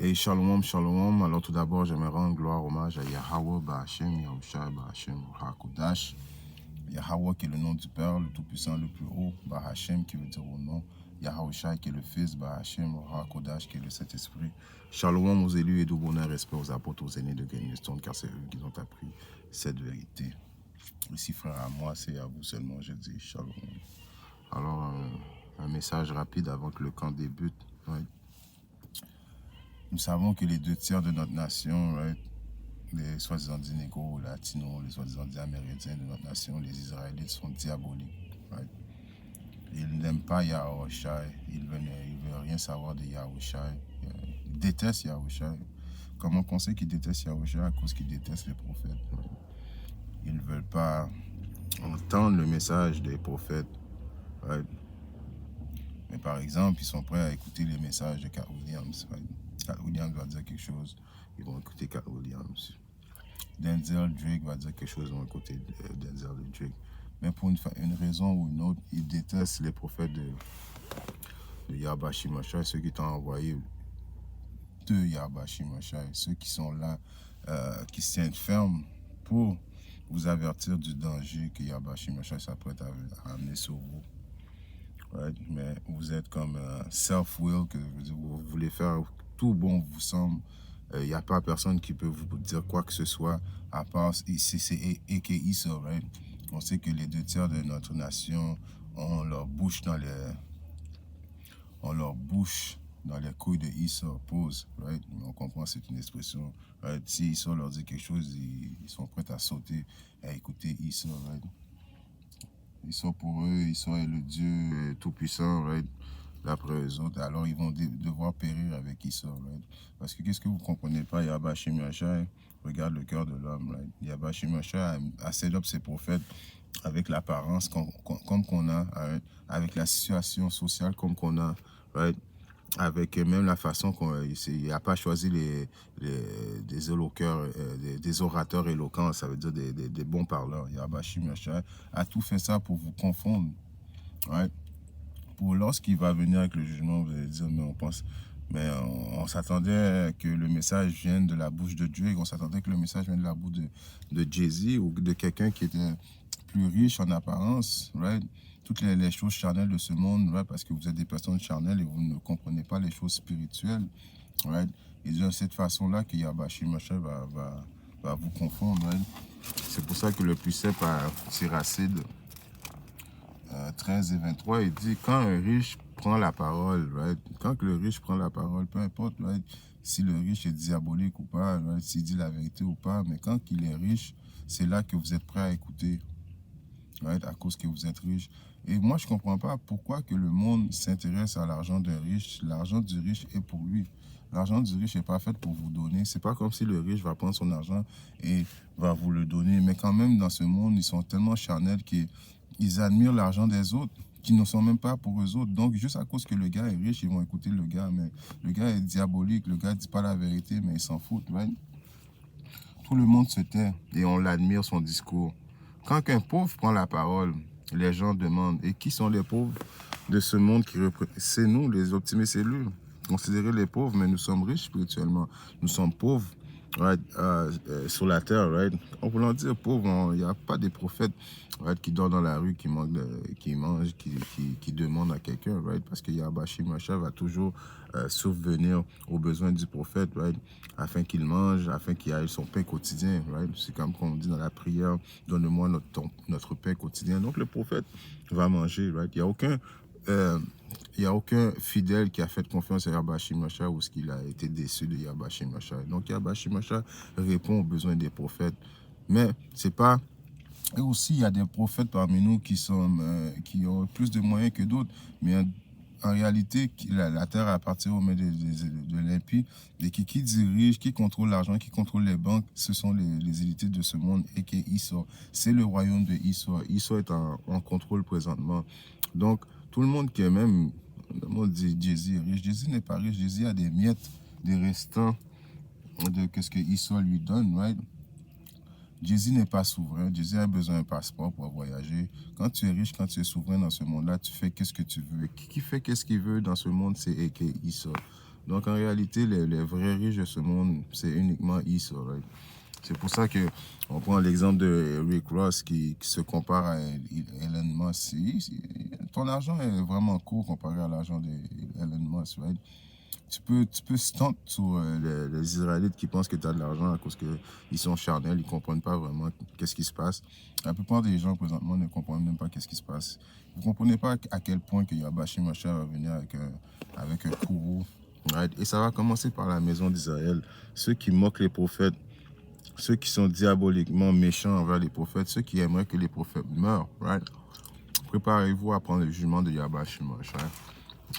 Et shalom, shalom. Alors tout d'abord, j'aimerais rendre gloire, hommage à Yahweh, Bahashem, Yahushua, Bahashem, Hakodash. Yahweh qui est le nom du Père, le Tout-Puissant, le plus haut. Bahashem qui veut dire au nom. Yahushua qui est le Fils, Bahashem, Hakodash qui est le Saint-Esprit. Shalom aux élus et de bonheur, respect aux apôtres, aux aînés de Stone, car c'est eux qui ont appris cette vérité. Ici, frère, à moi, c'est à vous seulement, je dis shalom. Alors, un message rapide avant que le camp débute. Ouais. Nous savons que les 2 tiers de notre nation, right, les soi-disant dits négros, latinos, les soi-disant dits amérindiens de notre nation, les Israélites sont diaboliques. Right? Ils n'aiment pas Yahushua, ils veulent rien savoir de Yahushua. Ils détestent Yahushua. Comment on sait qu'ils détestent Yahushua? À cause qu'ils détestent les prophètes. Right? Ils ne veulent pas entendre le message des prophètes. Right? Mais par exemple, ils sont prêts à écouter les messages de Cat Williams. Right? Cat Williams va dire quelque chose, ils vont écouter Cat Williams. Denzel Drake va dire quelque chose, ils vont écouter Denzel Drake. Mais pour une raison ou une autre, ils détestent les prophètes de Yahweh Shemashai, ceux qui t'ont envoyé de Yahweh Shemashai, ceux qui sont là, qui se tiennent fermes pour vous avertir du danger que Yahweh Shemashai s'apprête à amener sur vous. Right? Mais vous êtes comme self-will, que vous voulez faire tout bon vous semble. Il n'y a pas personne qui peut vous dire quoi que ce soit, à part ici, c'est AKI ça, right? On sait que les 2 tiers de notre nation ont leur bouche dans les couilles de Issa, pause, right? On comprend, c'est une expression, right? Si Issa leur dit quelque chose, ils sont prêts à sauter, à écouter Issa, right? Ils sont pour eux, ils sont le Dieu tout-puissant, right? D'après eux autres, alors ils vont devoir périr avec Issa, right? Parce que qu'est-ce que vous ne comprenez pas, Yahweh Shemashai regarde le cœur de l'homme, right? Yahweh Shemashai a set up ses prophètes avec l'apparence comme qu'on a, right? Avec la situation sociale comme qu'on a, right? Avec même la façon il n'a pas choisi des orateurs éloquents, ça veut dire des bons parleurs. Yahweh Shemashai a tout fait ça pour vous confondre, right? Pour lorsqu'il va venir avec le jugement, vous allez dire, mais on s'attendait que le message vienne de la bouche de Dieu, on s'attendait que le message vienne de la bouche de Jay-Z ou de quelqu'un qui était plus riche en apparence, right? Toutes les choses charnelles de ce monde, right? Parce que vous êtes des personnes charnelles et vous ne comprenez pas les choses spirituelles, right? Et de cette façon-là que Yahweh Shemashai va vous confondre, right? C'est pour ça que le précepte par Siracide 13 et 23, il dit, quand un riche prend la parole, right? Quand le riche prend la parole, peu importe, right? Si le riche est diabolique ou pas, right? S'il dit la vérité ou pas, mais quand il est riche, c'est là que vous êtes prêt à écouter, right? À cause que vous êtes riche. Et moi, je ne comprends pas pourquoi que le monde s'intéresse à l'argent d'un riche. L'argent du riche est pour lui. L'argent du riche n'est pas fait pour vous donner. C'est pas comme si le riche va prendre son argent et va vous le donner. Mais quand même, dans ce monde, ils sont tellement charnels qu'ils admirent l'argent des autres, qui ne sont même pas pour eux autres. Donc, juste à cause que le gars est riche, ils vont écouter le gars. Mais le gars est diabolique, le gars ne dit pas la vérité, mais ils s'en foutent, right? Tout le monde se tait et on l'admire son discours. Quand un pauvre prend la parole, les gens demandent, et qui sont les pauvres de ce monde qui représentent? C'est nous, les optimistes élus. Considérez les pauvres, mais nous sommes riches spirituellement. Nous sommes pauvres, right, sur la terre, right? En voulant dire pauvres, il n'y a pas des prophètes, right, qui dorment dans la rue, qui mangent, qui demandent à quelqu'un, right? Parce que Yahweh Shemashai va toujours subvenir aux besoins du prophète, right? Afin qu'il mange, afin qu'il ait son pain quotidien, right? C'est comme on dit dans la prière, donne-moi notre pain quotidien. Donc le prophète va manger, right? Il n'y a aucun fidèle qui a fait confiance à Yahweh Shemashai ou ce qu'il a été déçu de Yahweh Shemashai. Donc Yahweh Shemashai répond aux besoins des prophètes. Mais c'est pas... Et aussi, il y a des prophètes parmi nous qui ont plus de moyens que d'autres. Mais en réalité, la terre appartient aux mains de l'impie. Et qui dirige, qui contrôle l'argent, qui contrôle les banques, ce sont les élites de ce monde et qui est Issa. C'est le royaume de Issa. Issa est en contrôle présentement. Donc, tout le monde qui est même, le monde dit Jay-Z est riche. Jay-Z n'est pas riche. Jay-Z a des miettes, des restants de ce que Issa lui donne, right? Jay-Z n'est pas souverain. Jay-Z a besoin d'un passeport pour voyager. Quand tu es riche, quand tu es souverain dans ce monde-là, tu fais qu'est-ce que tu veux. Qui fait qu'est-ce qu'il veut dans ce monde, c'est A.K. Issa. Donc en réalité, les vrais riches de ce monde, c'est uniquement Esau, right? C'est pour ça que on prend l'exemple de Rick Ross qui se compare à Elon Musk. Ton argent est vraiment court comparé à l'argent d'Elon Musk, right? Tu peux stunt sur les Israélites qui pensent que tu as de l'argent à cause qu'ils sont charnels, ils ne comprennent pas vraiment qu'est-ce qui se passe. La plupart des gens présentement ne comprennent même pas qu'est-ce qui se passe. Vous ne comprenez pas à quel point que Yabashi Masha va venir avec un courroux. Right? Et ça va commencer par la maison d'Israël. Ceux qui moquent les prophètes, ceux qui sont diaboliquement méchants envers les prophètes, ceux qui aimeraient que les prophètes meurent. Right? Préparez-vous à prendre le jugement de Yabashi Masha.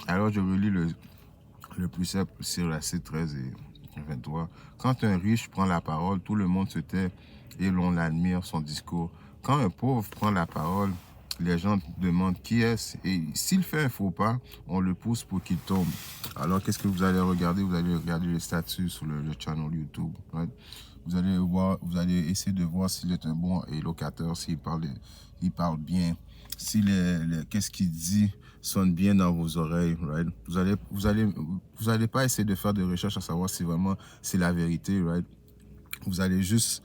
Alors je relis le précepte sur la C13 et 23. Quand un riche prend la parole, tout le monde se tait et l'on admire son discours. Quand un pauvre prend la parole, les gens demandent qui est-ce et s'il fait un faux pas, on le pousse pour qu'il tombe. Alors qu'est-ce que vous allez regarder? Vous allez regarder les statuts sur le channel YouTube. Right? Vous allez essayer de voir s'il est un bon élocuteur, s'il parle bien, si qu'est-ce qu'il dit sonne bien dans vos oreilles, right? Vous allez pas essayer de faire des recherches à savoir si vraiment c'est la vérité, right? Vous allez juste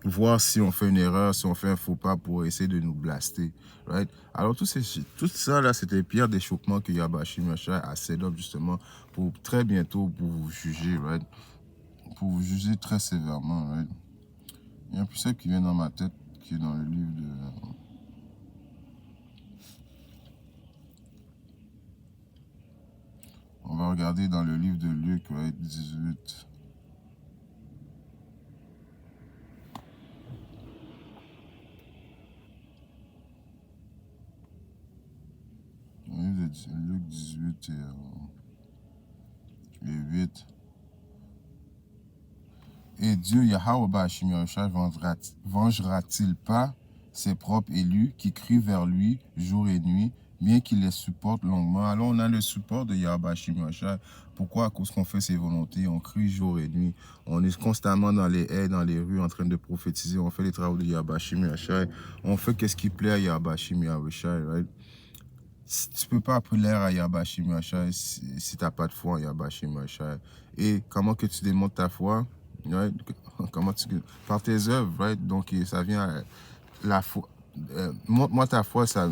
voir si on fait une erreur, si on fait un faux pas pour essayer de nous blaster, right? Alors tout ça là, c'était pire d'échauffement que Yabashi Masha a set up justement pour très bientôt pour vous juger, right? Pour vous juger très sévèrement, right? Il y a un précepte qui vient dans ma tête, qui est dans le livre de... On va regarder dans le livre de Luc, right, 18. Le livre de Luc 18 et 8. Et Dieu, Yahweh Bashim Yahushua, vengera-t-il pas ses propres élus qui crient vers lui jour et nuit, bien qu'il les supporte longuement? Alors on a le support de Yahweh Bashim Yahushua. Pourquoi? À cause qu'on fait ses volontés, on crie jour et nuit. On est constamment dans les haies, dans les rues, en train de prophétiser. On fait les travaux de Yahweh Bashim Yahushua. On fait qu'est-ce qui plaît à Yahweh Bashim Yahushua, right? Tu peux pas plaire à Yabashi Masha si tu n'as pas de foi en Yabashi Masha. Et comment que tu démontres ta foi? Right? Par tes œuvres, right? Donc ça vient la foi. Montre-moi ta foi, ça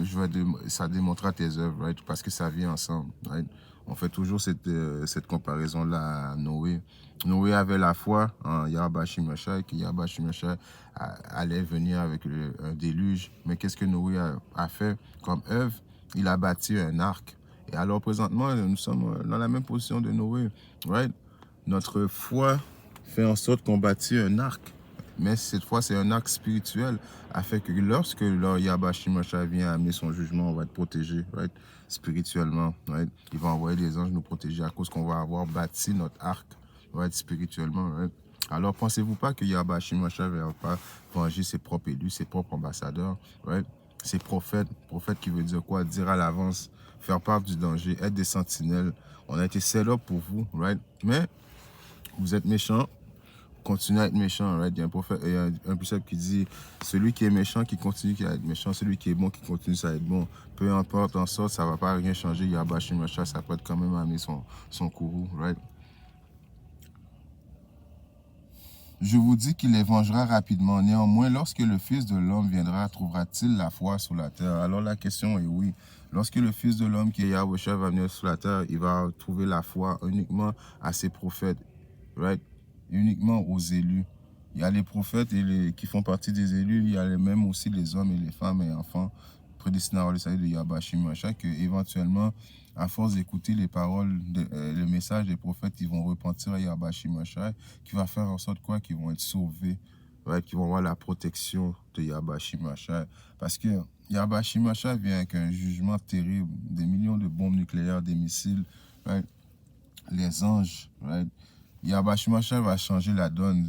démontrera tes œuvres, right? Parce que ça vient ensemble, right? On fait toujours cette comparaison-là à Noé. Noé avait la foi en Yabashi Masha et que Yabashi Masha allait venir avec un déluge. Mais qu'est-ce que Noé a fait comme œuvre? Il a bâti un arc. Et alors présentement, nous sommes dans la même position de Noé, right? Notre foi fait en sorte qu'on bâtit un arc. Mais cette fois, c'est un arc spirituel, afin que lorsque Yabashi Masha vient amener son jugement, on va être protégé, right? Spirituellement, right? Il va envoyer des anges nous protéger à cause qu'on va avoir bâti notre arc, right? Spirituellement, right? Alors, pensez-vous pas que Yabashi Masha ne va pas venger ses propres élus, ses propres ambassadeurs, right? Ses prophètes, prophète qui veut dire quoi? Dire à l'avance, faire part du danger, être des sentinelles. On a été set up pour vous, right? Mais vous êtes méchants, continuez à être méchant, right? Il y a un précepte qui dit, celui qui est méchant, qui continue à être méchant, celui qui est bon, qui continue à être bon. Peu importe, en sorte, ça ne va pas rien changer. Yabashi Masha, ça peut être quand même amener son courroux, right? Je vous dis qu'il les vengera rapidement. Néanmoins, lorsque le Fils de l'homme viendra, trouvera-t-il la foi sur la terre? Alors la question est oui. Lorsque le Fils de l'homme, qui est Yahushua, va venir sur la terre, il va trouver la foi uniquement à ses prophètes, right? Uniquement aux élus. Il y a les prophètes qui font partie des élus, il y a même aussi les hommes et les femmes et enfants prédestinés à le salut de Yabashi Masha, que éventuellement, à force d'écouter les paroles, le message des prophètes, ils vont repentir à Yabashi Masha, qui va faire en sorte quoi? Qu'ils vont être sauvés, right? Qu'ils vont avoir la protection de Yabashi Masha. Parce que Yabashi Masha vient avec un jugement terrible, des millions de bombes nucléaires, des missiles, right? Les anges, right? Yabashi Masha va changer la donne.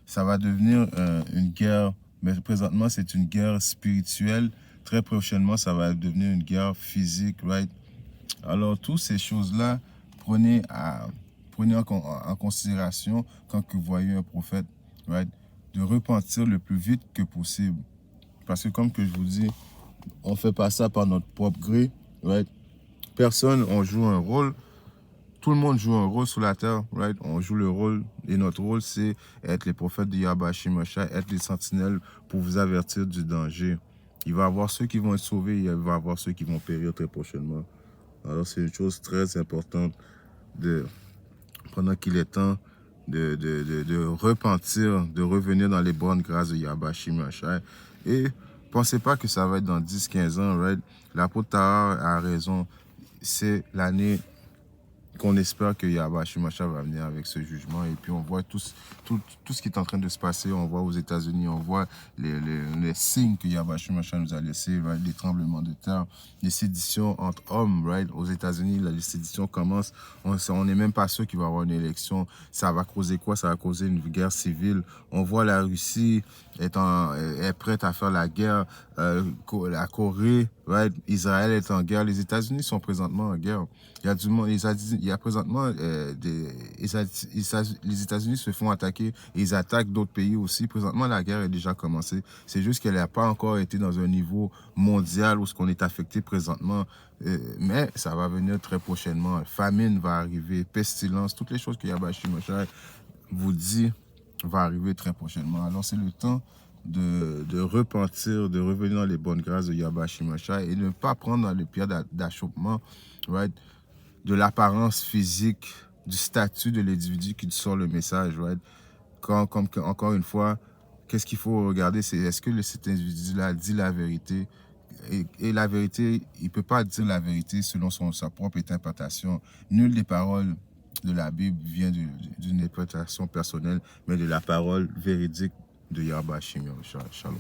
Ça va devenir une guerre, mais présentement c'est une guerre spirituelle. Très prochainement, ça va devenir une guerre physique, right? Alors, toutes ces choses-là, prenez en considération quand que vous voyez un prophète, right? De repentir le plus vite que possible. Parce que comme que je vous dis, on ne fait pas ça par notre propre gré, right? Personne, on joue un rôle. tout le monde joue un rôle sur la terre, right? On joue le rôle, et notre rôle, c'est être les prophètes de Yahweh Shemashai, être les sentinelles pour vous avertir du danger. Il va y avoir ceux qui vont être sauvés, il va y avoir ceux qui vont périr très prochainement. Alors, c'est une chose très importante pendant qu'il est temps de repentir, de revenir dans les bonnes grâces de Yahweh Shemashai. Et pensez pas que ça va être dans 10-15 ans, right? L'apôtre Tahar a raison. C'est l'année qu'on espère que Yahweh Shemashai va venir avec ce jugement. Et puis on voit tout ce qui est en train de se passer. On voit aux États-Unis, on voit les signes que Yahweh Shemashai nous a laissés, right? Les tremblements de terre, les séditions entre hommes, right? Aux États-Unis, les séditions commencent. On n'est même pas sûr qu'il va y avoir une élection. Ça va causer quoi? Ça va causer une guerre civile. On voit la Russie est prête à faire la guerre. La Corée, right? Israël est en guerre. Les États-Unis sont présentement en guerre. Il y a du monde, il y a présentement les États-Unis se font attaquer et ils attaquent d'autres pays aussi. Présentement, la guerre est déjà commencée. C'est juste qu'elle n'a pas encore été dans un niveau mondial où ce qu'on est affecté présentement. Mais ça va venir très prochainement. Famine va arriver, pestilence, toutes les choses que Yahweh Shemashai vous dit va arriver très prochainement. Alors c'est le temps de repentir, de revenir dans les bonnes grâces de Yahweh Shemashai et ne pas prendre dans le pied d'achoppement, right? De l'apparence physique, du statut de l'individu qui sort le message, right? Encore une fois, qu'est-ce qu'il faut regarder, c'est est-ce que cet individu-là dit la vérité? Et la vérité, il ne peut pas dire la vérité selon sa propre interprétation. Nulle des paroles de la Bible vient d'une interprétation personnelle, mais de la parole véridique de Yahweh Shemashai. Shalom.